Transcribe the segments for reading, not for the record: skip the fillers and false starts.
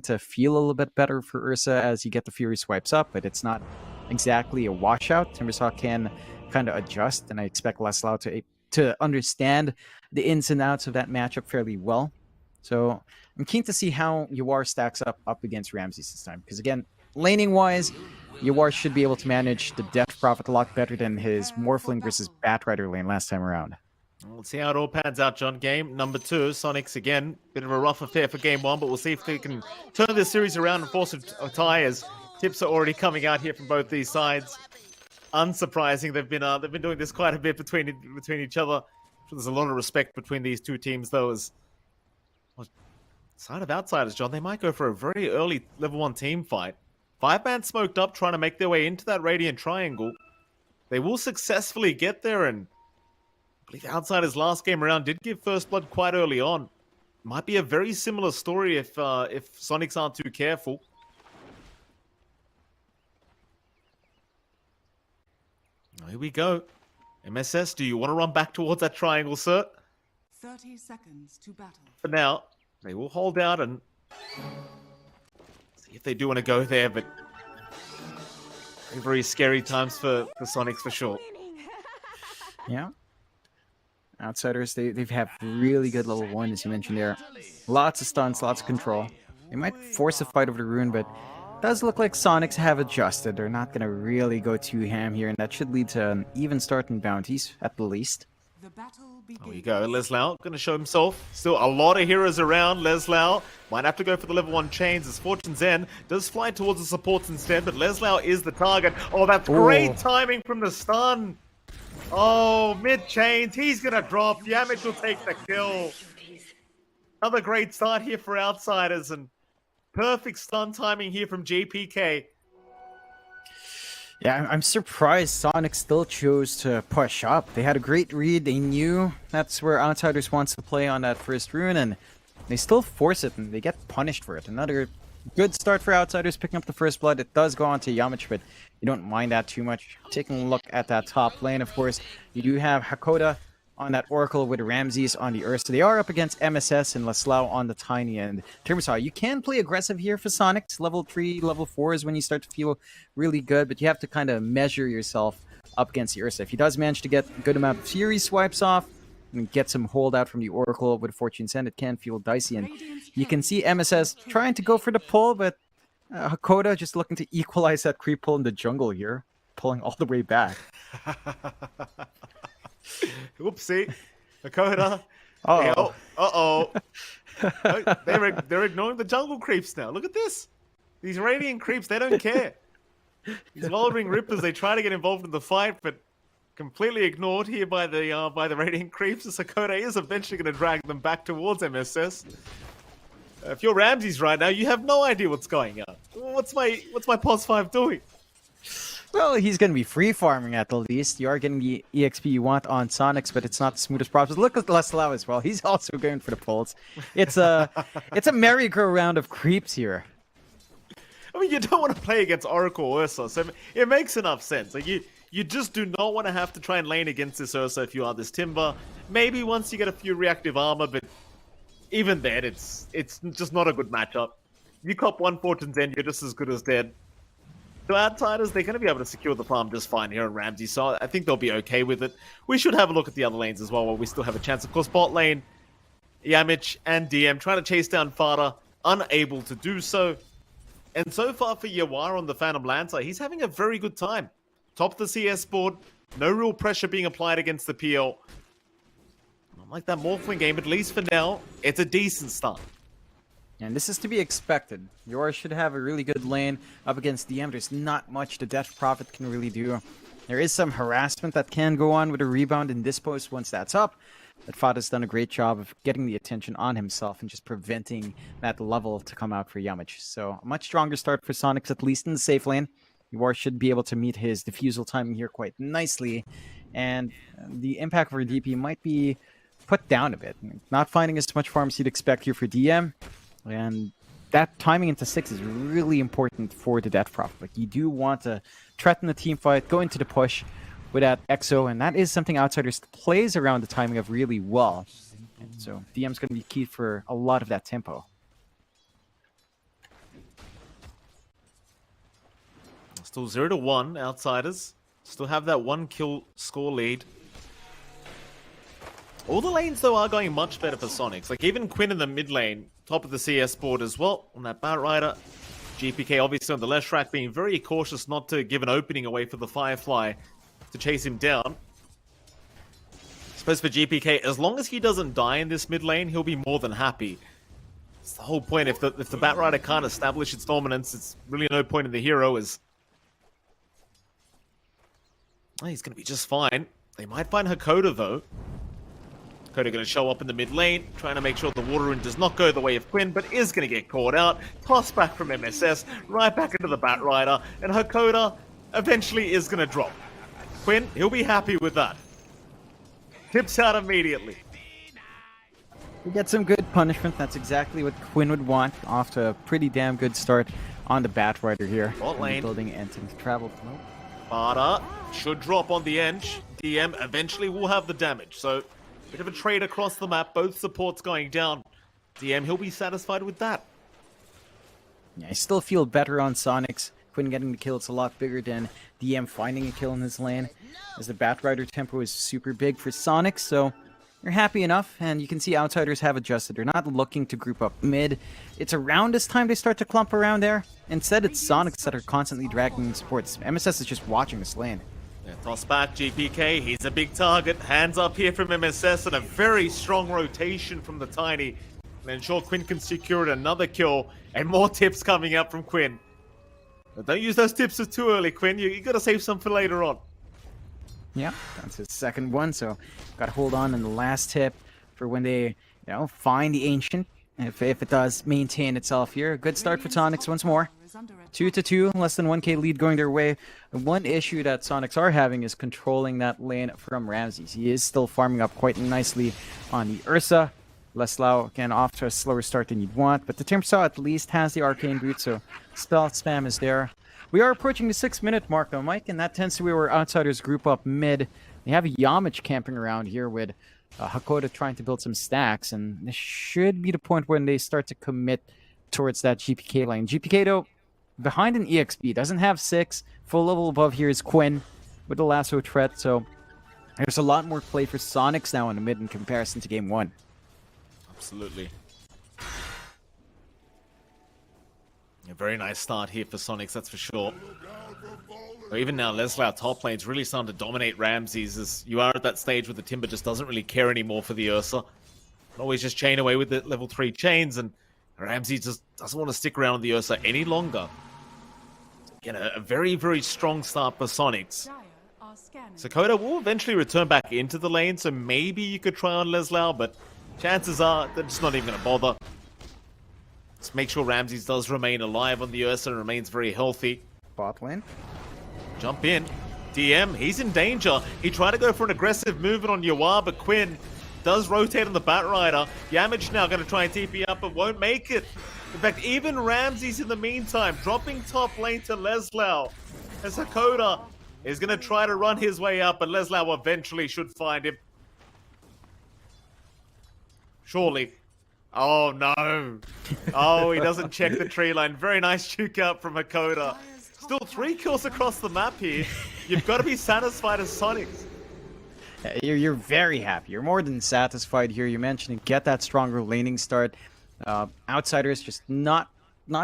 to feel a little bit better for Ursa as you get the Fury swipes up, but it's not exactly a washout. Timbersaw can kind of adjust, and I expect Leslau to understand the ins and outs of that matchup fairly well. So I'm keen to see how Yawar stacks up against Ramses this time, because again, laning-wise, Yawar should be able to manage the Death Prophet a lot better than his Morphling versus Batrider lane last time around. Let's see how it all pans out, John. Game number 2, Soniqs again. Bit of a rough affair for game 1, but we'll see if they can turn this series around and force a tie, as tips are already coming out here from both these sides. Unsurprising, they've been doing this quite a bit between each other. There's a lot of respect between these two teams, though. As side of outsiders, John, they might go for a very early level 1 team fight. 5-man smoked up, trying to make their way into that Radiant Triangle. They will successfully get there, and I believe Outsiders' last game around did give first blood quite early on. Might be a very similar story if Soniqs aren't too careful. Here we go. MSS, do you want to run back towards that triangle, sir? 30 seconds to battle. For now, they will hold out and see if they do want to go there, but very, very scary times for Soniqs for sure. Yeah. Outsiders, they've had really good level 1, as you mentioned there. Lots of stunts, lots of control. They might force a fight over the rune, but it does look like Soniqs have adjusted. They're not going to really go too ham here, and that should lead to an even start in bounties, at the least. The battle begins. There we go. Leslau going to show himself. Still a lot of heroes around. Leslau might have to go for the level 1 chains, as Fortune's End does fly towards the supports instead, but Leslau is the target. Oh, that's great timing from the stun. Oh, mid-chains, he's going to drop. Yamich will take the kill. Another great start here for Outsiders, and perfect stun timing here from JPK. Yeah, I'm surprised Soniqs still chose to push up. They had a great read. They knew that's where Outsiders wants to play on that first rune, and they still force it, and they get punished for it. Another good start for Outsiders, picking up the first blood. It does go on to Yamich, but you don't mind that too much. Taking a look at that top lane, of course, you do have Hakoda on that Oracle with Ramses on the Ursa. They are up against MSS and Leslau on the Tiny, and Timbersaw, you can play aggressive here for Soniqs. Level 3, level 4 is when you start to feel really good, but you have to kind of measure yourself up against the Ursa. If he does manage to get a good amount of Fury swipes off and get some holdout from the Oracle with Fortune's End, it can feel dicey, and you can see MSS trying to go for the pull, but Hakoda just looking to equalize that creep pull in the jungle here, pulling all the way back. Oopsie. Hakoda. Uh-oh. They're ignoring the jungle creeps now. Look at this. These Radiant creeps, they don't care. These Wildring Rippers, they try to get involved in the fight, but completely ignored here by the Radiant creeps. As Hakoda is eventually going to drag them back towards MSS. If you're Ramses right now, you have no idea what's going on. What's my pos 5 doing? Well, he's going to be free farming at the least. You are getting the EXP you want on Soniqs, but it's not the smoothest process. Look at Leslau as well. He's also going for the pulls. It's a merry-go-round of creeps here. I mean, you don't want to play against Oracle or Ursa, so it makes enough sense. Like you just do not want to have to try and lane against this Ursa if you are this Timber. Maybe once you get a few reactive armor, but even then, it's just not a good matchup. You cop one Fortune's End, you're just as good as dead. So Outsiders, they're going to be able to secure the farm just fine here on Ramsey, so I think they'll be okay with it. We should have a look at the other lanes as well while we still have a chance. Of course, bot lane, Yamich and DM trying to chase down Fada, unable to do so. And so far for Yawar on the Phantom Lancer, he's having a very good time. Top of the CS board, no real pressure being applied against the PL. Unlike that Morphling game, at least for now, it's a decent start. And this is to be expected. Yawar should have a really good lane up against DM. There's not much the Death Prophet can really do. There is some harassment that can go on with a rebound in this post once that's up. But Fada's done a great job of getting the attention on himself and just preventing that level to come out for Yamich. So a much stronger start for Soniqs, at least in the safe lane. Yawar should be able to meet his diffusal timing here quite nicely. And the impact for DP might be put down a bit. Not finding as much farm as you'd expect here for DM. And that timing into 6 is really important for the Death Prophet. Like, you do want to threaten the team fight, go into the push with that EXO, and that is something Outsiders plays around the timing of really well. And so DM's going to be key for a lot of that tempo. Still 0-1, Outsiders. Still have that 1 kill score lead. All the lanes, though, are going much better for Soniqs. Like, even Quinn in the mid lane, top of the CS board as well, on that Batrider. GPK, obviously, on the left track, being very cautious not to give an opening away for the Firefly to chase him down. I suppose for GPK, as long as he doesn't die in this mid lane, he'll be more than happy. It's the whole point. If the Batrider can't establish its dominance, it's really no point in the hero, as... Oh, he's going to be just fine. They might find Hakoda, though. Hakoda going to show up in the mid lane, trying to make sure the water rune does not go the way of Quinn, but is going to get caught out. Tossed back from MSS, right back into the Batrider, and Hakoda eventually is going to drop. Quinn, he'll be happy with that. Tips out immediately. We get some good punishment. That's exactly what Quinn would want. Off to a pretty damn good start on the Batrider here. Bot lane. Building and to travel. Bada should drop on the edge. DM eventually will have the damage. So, bit of a trade across the map. Both supports going down. DM, he'll be satisfied with that. Yeah, I still feel better on Soniqs. Quinn getting the kill, it's a lot bigger than DM finding a kill in his lane. As the Batrider tempo is super big for Soniqs, so you're happy enough, and you can see Outsiders have adjusted. They're not looking to group up mid. It's around this time they start to clump around there. Instead, it's Soniqs that are constantly dragging supports. MSS is just watching this lane. Yeah, toss back, GPK. He's a big target. Hands up here from MSS, and a very strong rotation from the Tiny. And ensure Quinn can secure another kill, and more tips coming up from Quinn. But don't use those tips too early, Quinn. You got to save some for later on. Yeah, that's his second one, so got to hold on in the last tip for when they, find the Ancient. If it does maintain itself here. A good start for Soniqs once more. 2-2, less than 1k lead going their way. The one issue that Soniqs are having is controlling that lane from Ramses. He is still farming up quite nicely on the Ursa. Leslau, again, off to a slower start than you'd want, but the Timbersaw at least has the Arcane Boot, so spell spam is there. We are approaching the 6-minute mark, though, Mike, and that tends to be where Outsiders group up mid. They have a Yamich camping around here with Hakoda trying to build some stacks, and this should be the point when they start to commit towards that GPK lane. GPK, though, behind an EXP, doesn't have 6. Full level above here is Quinn with the lasso threat, so there's a lot more play for Soniqs now in the mid in comparison to Game 1. Absolutely. A very nice start here for Soniqs, that's for sure. But even now, Leslau top lane's really starting to dominate Ramses, as you are at that stage where the Timber just doesn't really care anymore for the Ursa. Can always just chain away with the level 3 chains, and Ramses just doesn't want to stick around with the Ursa any longer. Again, a very, very strong start for Soniqs. Hakoda will eventually return back into the lane, so maybe you could try on Leslau, but chances are they're just not even going to bother. Let's make sure Ramses does remain alive on the Ursa and remains very healthy. Bot lane. Jump in. DM, he's in danger. He tried to go for an aggressive movement on Yawar, but Quinn does rotate on the Batrider. Yamich now going to try and TP up, but won't make it. In fact, even Ramses in the meantime, dropping top lane to Leslau. As Hakoda is going to try to run his way up, but Leslau eventually should find him. Surely. Oh, no. Oh, he doesn't check the tree line. Very nice juke out from Hakoda. Still 3 kills across the map here. You've got to be satisfied as Soniqs. You're very happy. You're more than satisfied here. You mentioned get that stronger laning start. Outsiders just not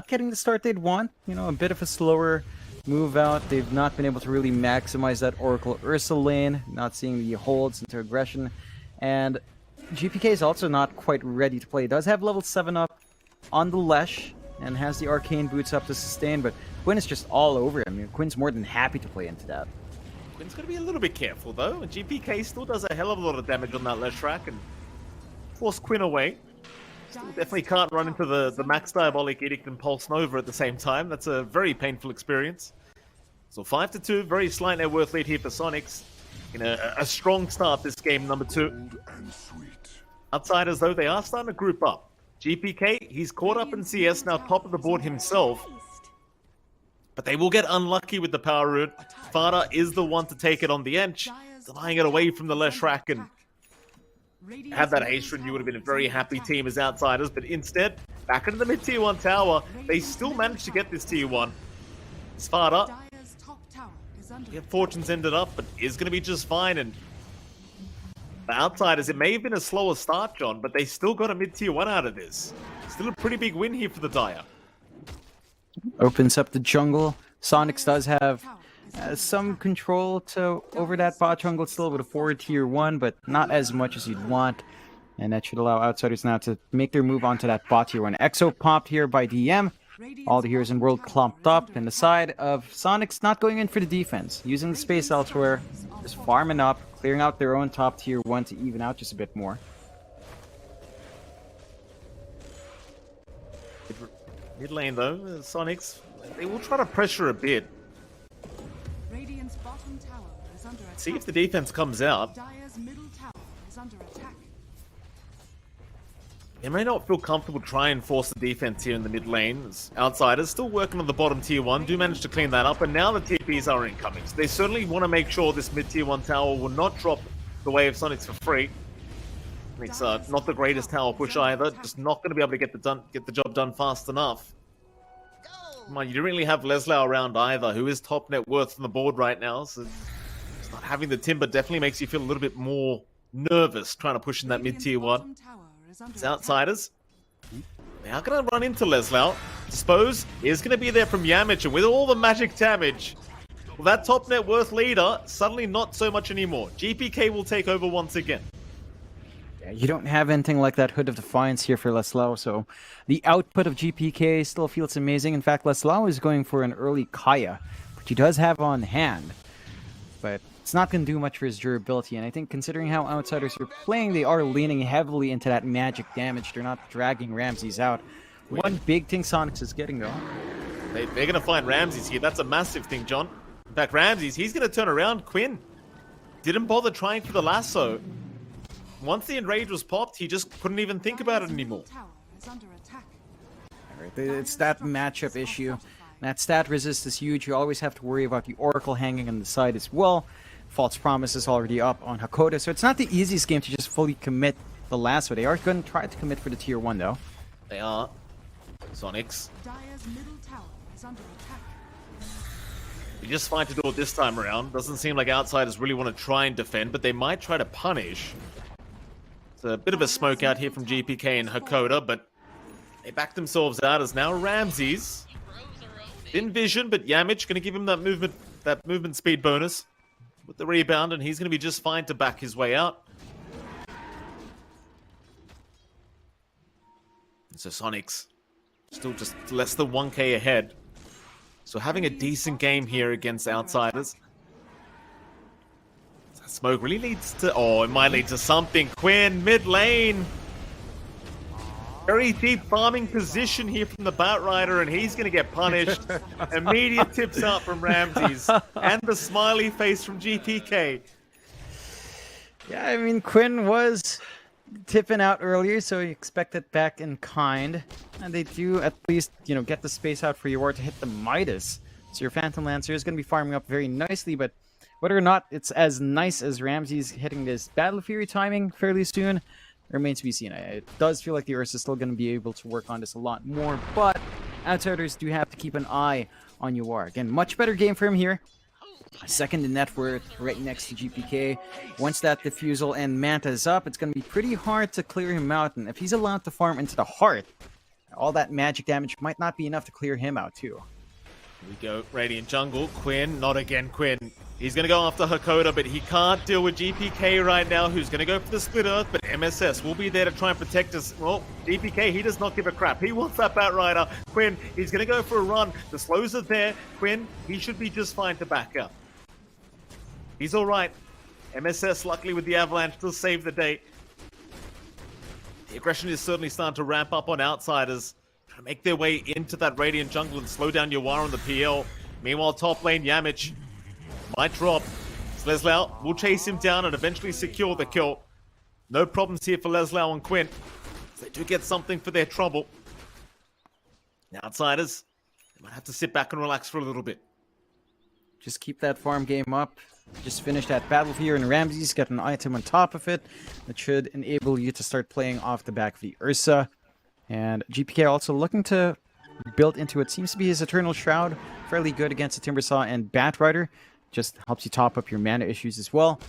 getting the start they'd want. A bit of a slower move out. They've not been able to really maximize that Oracle Ursa lane. Not seeing the holds into aggression. And GPK is also not quite ready to play. He does have level 7 up on the Lesh and has the Arcane Boots up to sustain, but Quinn is just all over him. Quinn's more than happy to play into that. Quinn's got to be a little bit careful, though. And GPK still does a hell of a lot of damage on that Lesh track and force Quinn away. Still definitely can't run into the Max Diabolic Edict and Pulse Nova at the same time. That's a very painful experience. So 5-2, very slight net worth lead here for Soniqs. In a strong start this game, number 2. Outsiders, though, they are starting to group up. GPK, he's caught up in CS, now top of the board himself. But they will get unlucky with the power rune. Fada is the one to take it on the edge, denying it away from the Lesh rack, and had that haste rune, you would have been a very happy team as Outsiders, but instead, back into the mid-tier 1 tower, they still managed to get this tier 1. Sparta Yeah, Fortune's ended up, but is going to be just fine. And the Outsiders, it may have been a slower start, John, but they still got a mid-tier 1 out of this. Still a pretty big win here for the Dire. Opens up the jungle. Soniqs does have some control over that bot jungle still with a forward tier 1, but not as much as you'd want. And that should allow Outsiders now to make their move onto that bot tier 1. Exo popped here by DM. All the heroes in world clumped up, and the side of Soniqs not going in for the defense, using the space elsewhere, just farming up, clearing out their own top tier 1 to even out just a bit more. Mid lane though, Soniqs, they will try to pressure a bit. Radiant's bottom tower is under attack. See if the defense comes out. Dire's middle tower is under attack. They may not feel comfortable trying to force the defense here in the mid lane. As Outsiders still working on the bottom tier 1, do manage to clean that up, and now the TPs are incoming. So they certainly want to make sure this mid tier 1 tower will not drop the way of Soniqs for free. It's not the greatest tower push either, just not going to be able to get the job done fast enough. Come on, you don't really have Leslau around either, who is top net worth on the board right now, so just not having the Timber definitely makes you feel a little bit more nervous trying to push in that mid tier 1. It's Outsiders. They are going to run into Leslau. Dispose is going to be there from Yamich, and with all the magic damage, well, that top net worth leader, suddenly not so much anymore. GPK will take over once again. Yeah, you don't have anything like that Hood of Defiance here for Leslau, so the output of GPK still feels amazing. In fact, Leslau is going for an early Kaya, which he does have on hand, but it's not going to do much for his durability, and I think considering how Outsiders are playing, they are leaning heavily into that magic damage. They're not dragging Ramses out. One big thing Soniqs is getting, though. They're going to find Ramses here. That's a massive thing, John. In fact, Ramses, he's going to turn around. Quinn didn't bother trying for the lasso. Once the enrage was popped, he just couldn't even think about it anymore. Alright, it's that matchup issue. That stat resist is huge. You always have to worry about the Oracle hanging on the side as well. False Promise is already up on Hakoda, so it's not the easiest game to just fully commit the lasso. They are going to try to commit for the tier 1, though. They are. Soniqs. Dire's middle tower is under attack. They just fine to do it this time around. Doesn't seem like Outsiders really want to try and defend, but they might try to punish. It's a bit of a smoke out here from GPK and Hakoda, but they back themselves out as now Ramses. Didn't vision, but Yamich going to give him that movement speed bonus with the rebound, and he's going to be just fine to back his way out. So Soniqs still just less than 1k ahead. So having a decent game here against Outsiders. That smoke really leads to... Oh, it might lead to something. Quinn, mid lane. Very deep farming position here from the Batrider, and he's going to get punished. Immediate tips out from Ramses. And the smiley face from GPK. Yeah, I mean, Quinn was tipping out earlier, so you expect it back in kind. And they do at least, get the space out for Yor to hit the Midas. So your Phantom Lancer is going to be farming up very nicely, but whether or not it's as nice as Ramses hitting this Battle Fury timing fairly soon remains to be seen. It does feel like the Ursa is still going to be able to work on this a lot more, but Outsiders do have to keep an eye on Yor. Again, much better game for him here. Second in net worth, right next to GPK. Once that Diffusal and Manta is up, it's going to be pretty hard to clear him out, and if he's allowed to farm into the heart, all that magic damage might not be enough to clear him out too. Here we go, Radiant Jungle. Quinn, not again Quinn. He's going to go after Hakoda, but he can't deal with GPK right now, who's going to go for the Split Earth, but MSS will be there to try and protect us. Well, GPK, he does not give a crap. He wants that Batrider. Quinn, he's going to go for a run. The slows are there. Quinn, he should be just fine to back up. He's all right. MSS, luckily with the Avalanche, will save the day. The aggression is certainly starting to ramp up on Outsiders, trying to make their way into that Radiant Jungle and slow down Yawar on the PL. Meanwhile, top lane, Yamich might drop. Leslau will chase him down and eventually secure the kill. No problems here for Leslau and Quinn. They do get something for their trouble. The Outsiders, they might have to sit back and relax for a little bit. Just keep that farm game up. Just finish that battle here, and Ramses got an item on top of it that should enable you to start playing off the back of the Ursa. And GPK also looking to build into what seems to be his Eternal Shroud. Fairly good against the Timbersaw and Batrider. just helps you top up your mana issues as well.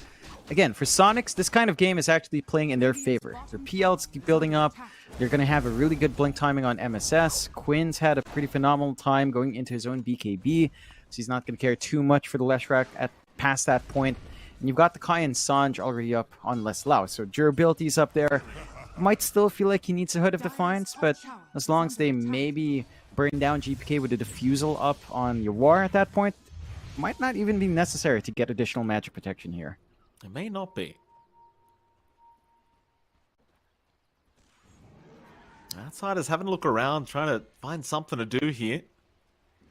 Again, for Soniqs, this kind of game is actually playing in their favor. Their PLs keep building up. They're going to have a really good blink timing on MSS. Quinn's had a pretty phenomenal time going into his own BKB, so he's not going to care too much for the Leshrac at past that point. And you've got the Kai and Sanj already up on Leslau, so durability is up there. Might still feel like he needs a Hood of Defiance, but as long as they maybe burn down GPK with a Diffusal up on your War at that point, might not even be necessary to get additional magic protection here. It may not be. Outsiders having a look around, trying to find something to do here.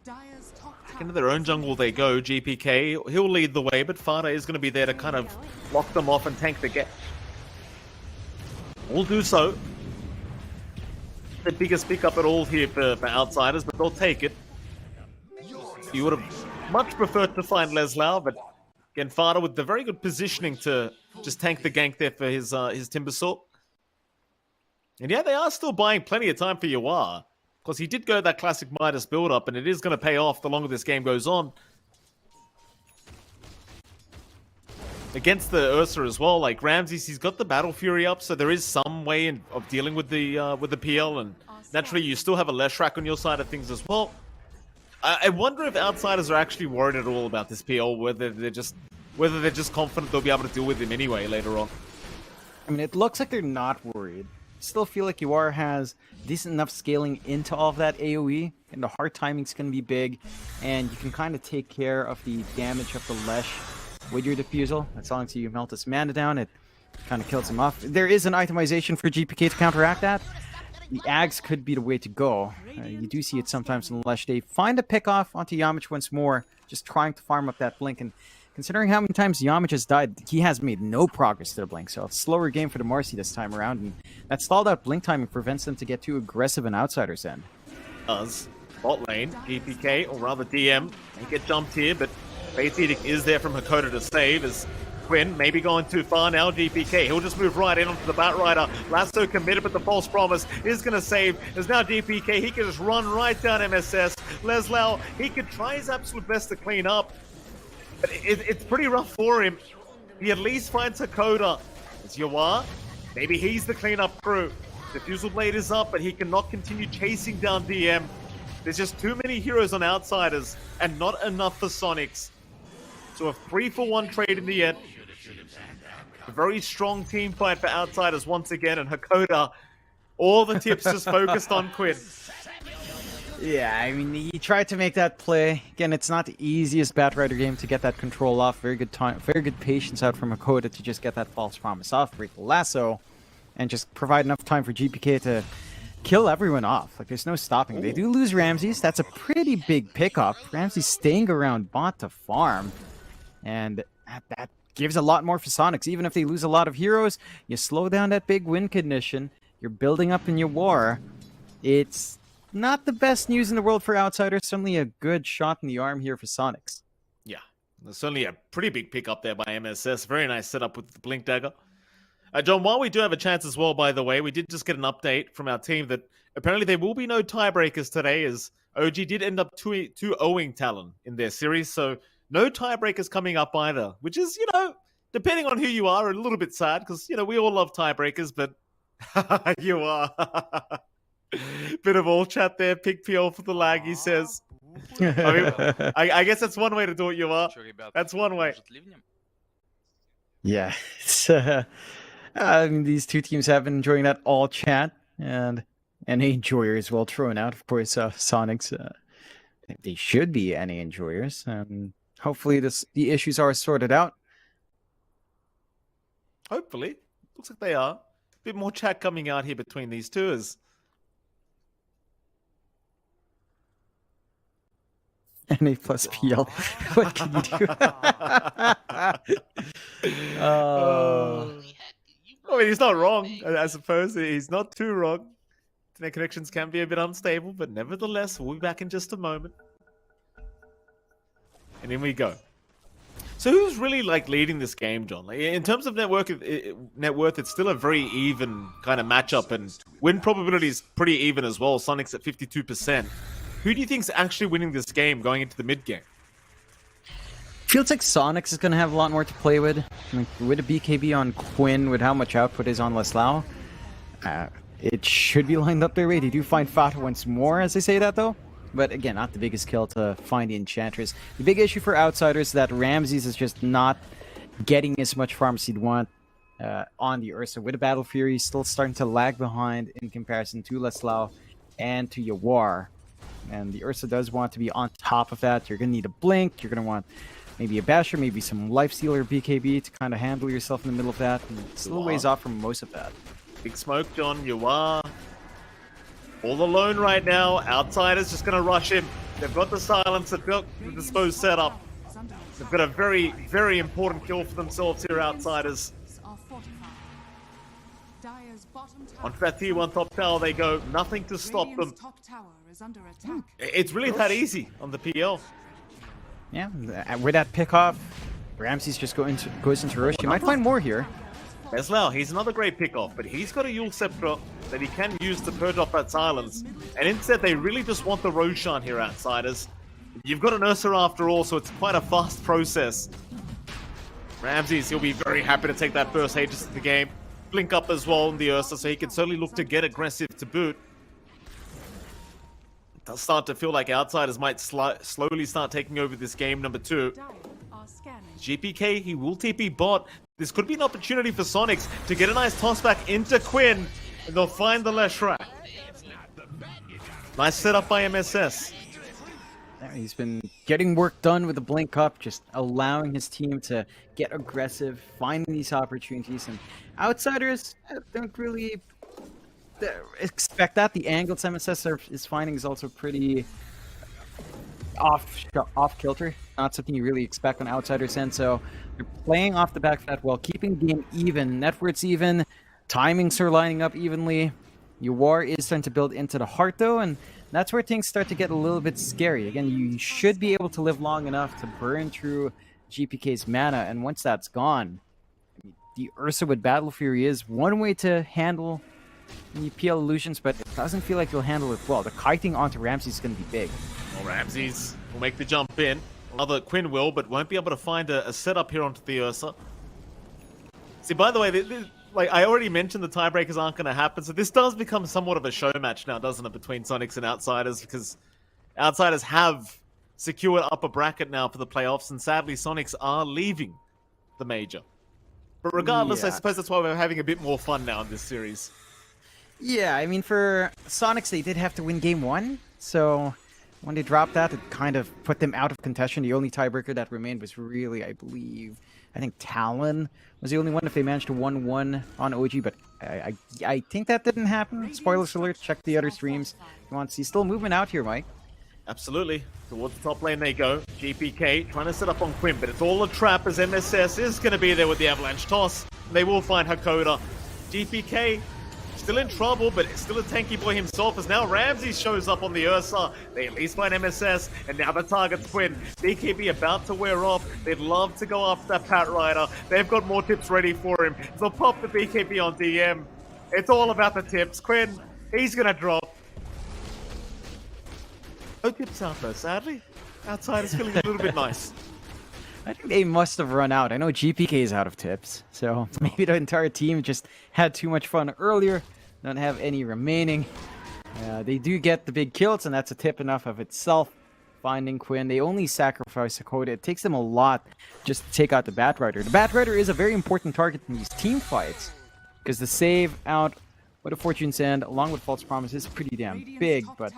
Dire's top Back tower into their own jungle they go. GPK, he'll lead the way, but Fada is going to be there to kind of lock them off and tank the get. Will do so. The biggest pickup at all here for Outsiders, but they'll take it. You would have much preferred to find Leslau, but again, Fada with the very good positioning to just tank the gank there for his Timbersaw. And yeah, they are still buying plenty of time for Yawar. Because he did go that classic Midas build-up, and it is going to pay off the longer this game goes on. Against the Ursa as well, like Ramses, he's got the Battle Fury up, so there is some way of dealing with the PL, and naturally you still have a Leshrac on your side of things as well. I wonder if Outsiders are actually worried at all about this PL, whether they're just confident they'll be able to deal with him anyway later on. I mean, it looks like they're not worried. Still feel like Yawar has decent enough scaling into all of that AoE, and the hard timing's going to be big, and you can kind of take care of the damage of the Lesh with your Diffusal. As long as you melt his mana down, it kind of kills him off. There is an itemization for GPK to counteract that. The Ags could be the way to go. You do see it sometimes in the Lesh. They find a pick off onto Yamich once more, just trying to farm up that blink, and considering how many times Yamich has died, he has made no progress to the blink, so a slower game for the Marcy this time around, and that stalled out blink timing prevents them to get too aggressive in Outsiders' end. Does. Bot lane, GPK, or rather DM, may get jumped here, but Faith Edict is there from Hakoda to save as Quinn maybe going too far now. GPK, he'll just move right in onto the Batrider. Lasso committed, but the false promise is going to save. There's now GPK, he can just run right down MSS. Leslau, he could try his absolute best to clean up, but it's pretty rough for him. He at least finds Hakoda. It's Yawar. Maybe he's the cleanup crew. Diffusal Blade is up, but he cannot continue chasing down DM. There's just too many heroes on Outsiders, and not enough for Soniqs. So a 3-for-1 trade in the end. A very strong team fight for Outsiders once again, and Hakoda, all the tips just focused on Quinn. Yeah, I mean, he tried to make that play. Again, it's not the easiest Batrider game to get that control off. Very good time, very good patience out from Hakoda to just get that false promise off, break the lasso, and just provide enough time for GPK to kill everyone off. Like, there's no stopping. Ooh. They do lose Ramses. That's a pretty big pickup. Ramses staying around bot to farm, and that gives a lot more for Soniqs. Even if they lose a lot of heroes, you slow down that big win condition. You're building up in your war. It's not the best news in the world for Outsiders. Certainly a good shot in the arm here for Soniqs. Yeah, there's certainly a pretty big pick up there by MSS. Very nice setup with the Blink Dagger. John, while we do have a chance as well, by the way, we did just get an update from our team that apparently there will be no tiebreakers today, as OG did end up 2-0ing Talon in their series, so no tiebreakers coming up either, which is, you know, depending on who you are, a little bit sad, because, you know, we all love tiebreakers, but you are. Bit of all chat there. Pick PL for the lag, he says. I mean, I guess that's one way to do it, you are. That's one way. Yeah. It's, I mean, these two teams have been enjoying that all chat, and NA enjoyers well thrown out. Of course, Soniqs, they should be NA enjoyers. Hopefully the issues are sorted out. Hopefully. Looks like they are. A bit more chat coming out here between these two as... NA plus PL. What can you do? I mean, he's not wrong, I suppose. He's not too wrong. Internet connections can be a bit unstable, but nevertheless, we'll be back in just a moment. And in we go. So who's really, like, leading this game, John? Like, in terms of net worth, it's still a very even kind of matchup, and win probability is pretty even as well. Soniqs at 52%. Who do you think's actually winning this game going into the mid game? Feels like Soniqs is going to have a lot more to play with. Like, with a BKB on Quinn, with how much output is on Leslau, it should be lined up their way. They do find Fata once more, as they say that, though. But again, not the biggest kill to find the Enchantress. The big issue for Outsiders is that Ramses is just not getting as much farm as he'd want on the Ursa. With a Battle Fury, still starting to lag behind in comparison to Leslau and to Yawar. And the Ursa does want to be on top of that. You're going to need a Blink. You're going to want maybe a Basher, maybe some Lifestealer BKB to kind of handle yourself in the middle of that. And it's still a ways off from most of that. Big smoke, John. You are all alone right now. Outsiders just going to rush him. They've got the silence. They've got the dispose set up. They've got a very, very important kill for themselves here, Outsiders. On Fatih, one top tower they go. Nothing to stop them. It's really that easy on the PL. Yeah, with that pick off, Ramses just goes into rush. You might find more here. Leslau, he's another great pick-off, but he's got a Yule Scepter that he can use to purge off that silence. And instead, they really just want the Roshan here, Outsiders. You've got an Ursa after all, so it's quite a fast process. Ramses, he'll be very happy to take that first Aegis to the game. Blink up as well in the Ursa, so he can certainly look to get aggressive to boot. It does start to feel like Outsiders might slowly start taking over this game, number 2. GPK, he will TP bot. This could be an opportunity for Soniqs to get a nice toss back into Quinn, and they'll find the Leshrac. Nice setup by MSS. He's been getting work done with the Blink up, just allowing his team to get aggressive, finding these opportunities, and Outsiders don't really expect that. The angles MSS is finding is also pretty off kilter. Not something you really expect on Outsiders end, so they're playing off the back foot while keeping the game even. Net worth's even, timings are lining up evenly. Your war is starting to build into the heart though, and that's where things start to get a little bit scary. Again, you should be able to live long enough to burn through GPK's mana, and once that's gone, the Ursa with Battle Fury is one way to handle the PL illusions, but it doesn't feel like you'll handle it well. The kiting onto Ramses is going to be big. Well, Ramses will make the jump in. Although Quinn will, but won't be able to find a setup here onto the Ursa. See, by the way, like I already mentioned, the tiebreakers aren't going to happen, so this does become somewhat of a show match now, doesn't it, between Soniqs and Outsiders, because Outsiders have secured upper bracket now for the playoffs, and sadly Soniqs are leaving the major. But regardless, I suppose that's why we're having a bit more fun now in this series. Yeah, I mean, for Soniqs, they did have to win game 1, so when they dropped that, it kind of put them out of contention. The only tiebreaker that remained was really, I think Talon was the only one if they managed to 1-1 on OG, but I think that didn't happen. Spoilers alert, check the other streams if you want to see. Still movement out here, Mike. Absolutely. Towards the top lane they go. GPK trying to set up on Quinn, but it's all a trap as MSS is going to be there with the Avalanche toss. They will find Hakoda. GPK still in trouble, but still a tanky boy himself, as now Ramsey shows up on the Ursa. They at least find MSS, and now the target's Quinn. BKB about to wear off. They'd love to go after that Pat Rider. They've got more tips ready for him. They'll pop the BKB on DM. It's all about the tips. Quinn, he's gonna drop. No tips out though, sadly. Outsiders feeling a little bit nice. I think they must have run out. I know GPK is out of tips, so maybe the entire team just had too much fun earlier, don't have any remaining. They do get the big kills, and that's a tip enough of itself. Finding Quinn, they only sacrifice Dakota. It takes them a lot just to take out the Batrider. The Batrider is a very important target in these team fights, because the save out with a Fortune's End, along with False Promise, is pretty damn big, but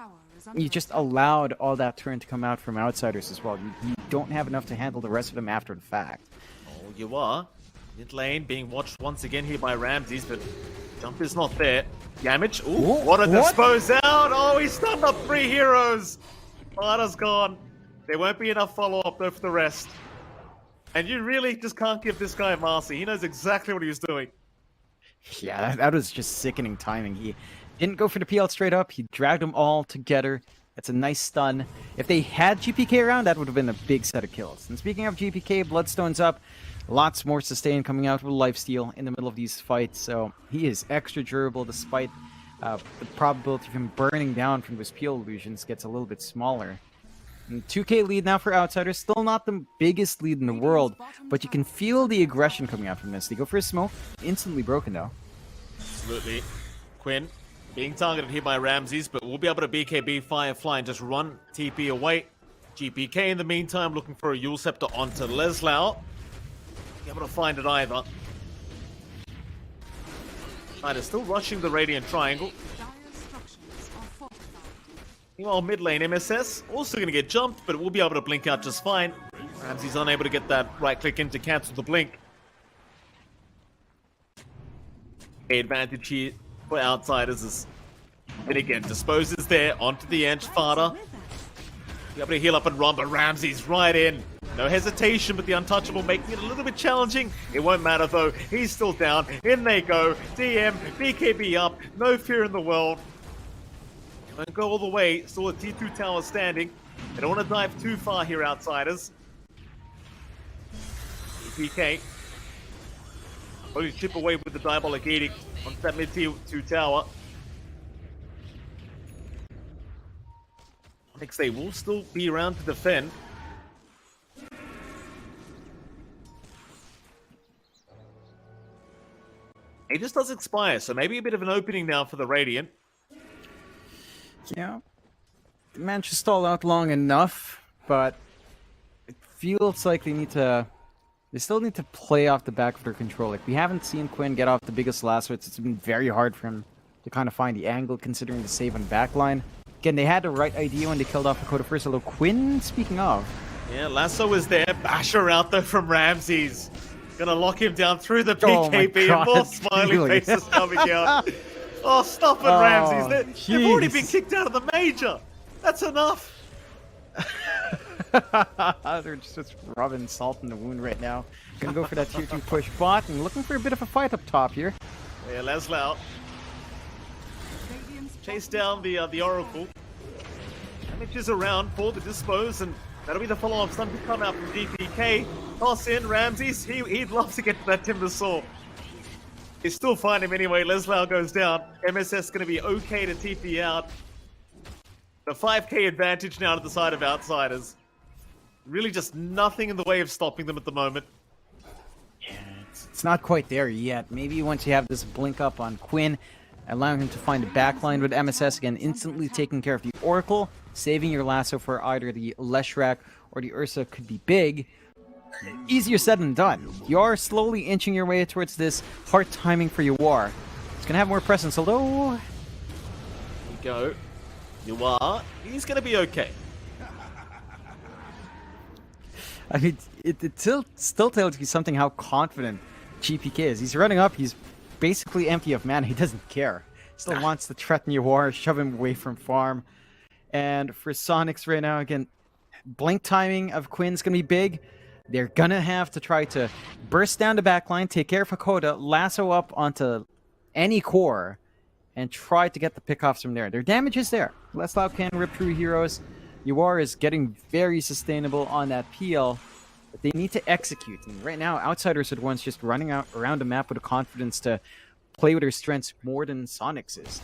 you just allowed all that turn to come out from Outsiders as well. You don't have enough to handle the rest of them after the fact. Oh, you are. Mid lane being watched once again here by Ramses, but jump is not there. Damage. Ooh, what a dispose out! Oh, he stunned up 3 heroes! Barda's gone. There won't be enough follow-up though for the rest. And you really just can't give this guy Marcy. He knows exactly what he was doing. Yeah, that was just sickening timing. He didn't go for the PL straight up. He dragged them all together. That's a nice stun. If they had GPK around, that would have been a big set of kills. And speaking of GPK, Bloodstone's up. Lots more sustain coming out with lifesteal in the middle of these fights. So he is extra durable despite the probability of him burning down from those PL illusions gets a little bit smaller. And 2K lead now for Outsiders. Still not the biggest lead in the world, but you can feel the aggression coming out from this. They go for a smoke, instantly broken though. Absolutely. Quinn being targeted here by Ramses, but we'll be able to BKB Firefly and just run TP away. GPK in the meantime looking for a Yule Scepter onto Leslau. Be able to find it either. They're still rushing the Radiant Triangle. Dire structures are fortified. Meanwhile, mid lane MSS also going to get jumped, but we'll be able to blink out just fine. Ramsey's unable to get that right click in to cancel the blink. Advantage here for Outsiders is, and again, disposes there onto the Ench Fada. Be able to heal up and run, but Ramsey's right in. No hesitation, but the untouchable making it a little bit challenging. It won't matter though. He's still down. In they go. DM, BKB up. No fear in the world. Don't go all the way. Still a T2 tower standing. They don't want to dive too far here, Outsiders. PK. Only chip away with the Diabolic Edict onto that mid T2 tower. Next, they will still be around to defend. It just does expire, so maybe a bit of an opening now for the Radiant. Yeah. The managed to stall out long enough, but it feels like they still need to play off the back of their control. Like, we haven't seen Quinn get off the biggest lasso. It's been very hard for him to kind of find the angle, considering the save on backline. Again, they had the right idea when they killed off Dakota first, although Quinn, speaking of... Yeah, lasso is there. Basher out there from Ramses. Gonna lock him down through the PKB, and more smiley really? faces coming out. Oh, stop it, Ramses. They've already been kicked out of the major. That's enough. They're just rubbing salt in the wound right now. Gonna go for that tier 2 push bot and looking for a bit of a fight up top here. Yeah, Leslau. Chase down the Oracle. Damage is around for the dispose, and that'll be the follow-up stun to come out from GPK. Toss in Ramses. He'd love to get to that Timber Saw. They still find him anyway. Leslau goes down. MSS going to be okay to TP out. The 5k advantage now to the side of Outsiders. Really just nothing in the way of stopping them at the moment. Yeah, it's not quite there yet. Maybe once you have this blink up on Quinn, allowing him to find a backline with MSS, again, instantly taking care of the Oracle, saving your lasso for either the Leshrac or the Ursa could be big. Easier said than done. You are slowly inching your way towards this hard timing for your war. It's going to have more presence, although... Here we go. You are. He's going to be okay. I mean, it still tells you something how confident GPK is. He's running up, he's basically empty of mana, he doesn't care. Still wants to threaten your war, shove him away from farm. And for Soniqs right now, again, blink timing of Quinn's gonna be big. They're gonna have to try to burst down the backline, take care of Hakoda, lasso up onto any core, and try to get the pickoffs from there. Their damage is there. Leslau can rip through heroes. Yuar is getting very sustainable on that PL, but they need to execute. And right now, Outsiders are the ones just running out around the map with the confidence to play with their strengths more than Soniqs is.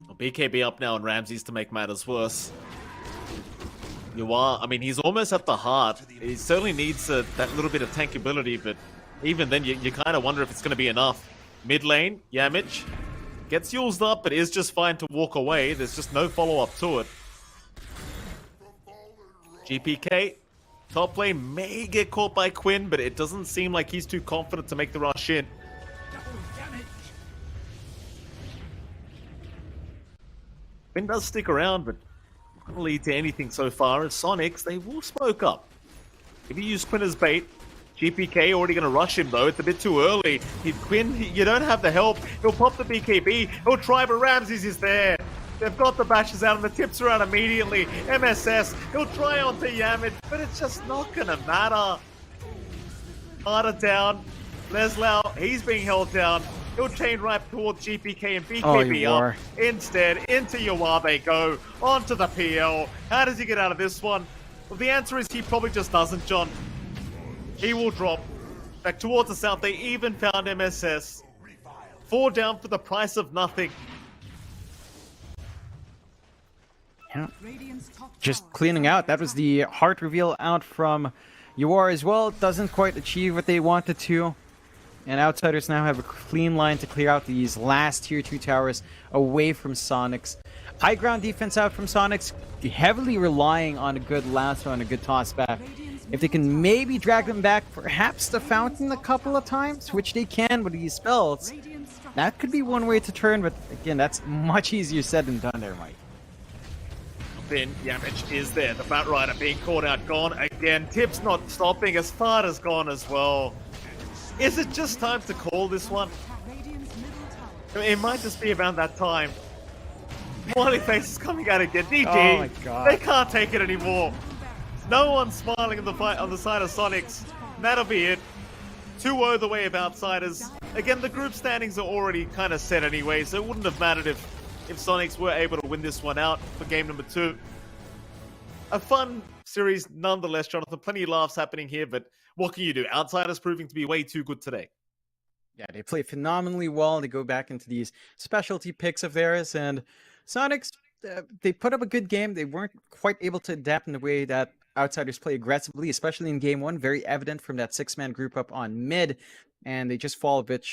Well, BKB up now and Ramses to make matters worse. Yuar, I mean, he's almost at the heart. He certainly needs that little bit of tankability, but even then, you kind of wonder if it's going to be enough. Mid lane, Yamich gets used up, but is just fine to walk away. There's just no follow-up to it. GPK, top lane may get caught by Quinn, but it doesn't seem like he's too confident to make the rush in. Quinn does stick around, but not lead to anything so far. As Soniqs, they will smoke up. If you use Quinn as bait, GPK already going to rush him though. It's a bit too early. Quinn, you don't have the help. He'll pop the BKB. He'll try, but Ramses is there. They've got the bashes out and the tips are out immediately. MSS, he'll try onto Yamit, but it's just not going to matter. Harder down. Leslau, he's being held down. He'll chain right towards GPK and BKB up. Instead, into Yuar they go. Onto the PL. How does he get out of this one? Well, the answer is he probably just doesn't, John. He will drop. Back towards the south, they even found MSS. 4 down for the price of nothing. Yeah. Radiant's top Just tower cleaning is out. under That was attack. the heart reveal out from Yuar as well. Doesn't quite achieve what they wanted to. And Outsiders now have a clean line to clear out these last tier 2 towers away from Soniqs. High ground defense out from Soniqs, heavily relying on a good lasso and a good toss back. If they can maybe drag them back, perhaps the fountain a couple of times, which they can with these spells, Radiant structures that could be one way to turn, but again, that's much easier said than done there, Mike. Then damage is there. The Bat Rider being caught out, gone again. Tip's not stopping. As far as gone as well. Is it just time to call this one? Radiant's middle tower. I mean, it might just be around that time. Smiley face is coming out again. DG. Oh my God. They can't take it anymore. No one's smiling on the fight on the side of Soniqs. That'll be it. 2-0 the way of Outsiders. Again, the group standings are already kind of set anyway, so it wouldn't have mattered if Soniqs were able to win this one out for game number 2. A fun series nonetheless, Jonathan. Plenty of laughs happening here, but what can you do? Outsiders proving to be way too good today. Yeah, they play phenomenally well. They go back into these specialty picks of theirs, and Soniqs, they put up a good game. They weren't quite able to adapt in the way that Outsiders play aggressively, especially in game 1. Very evident from that 6-man group up on mid, and they just fall a bit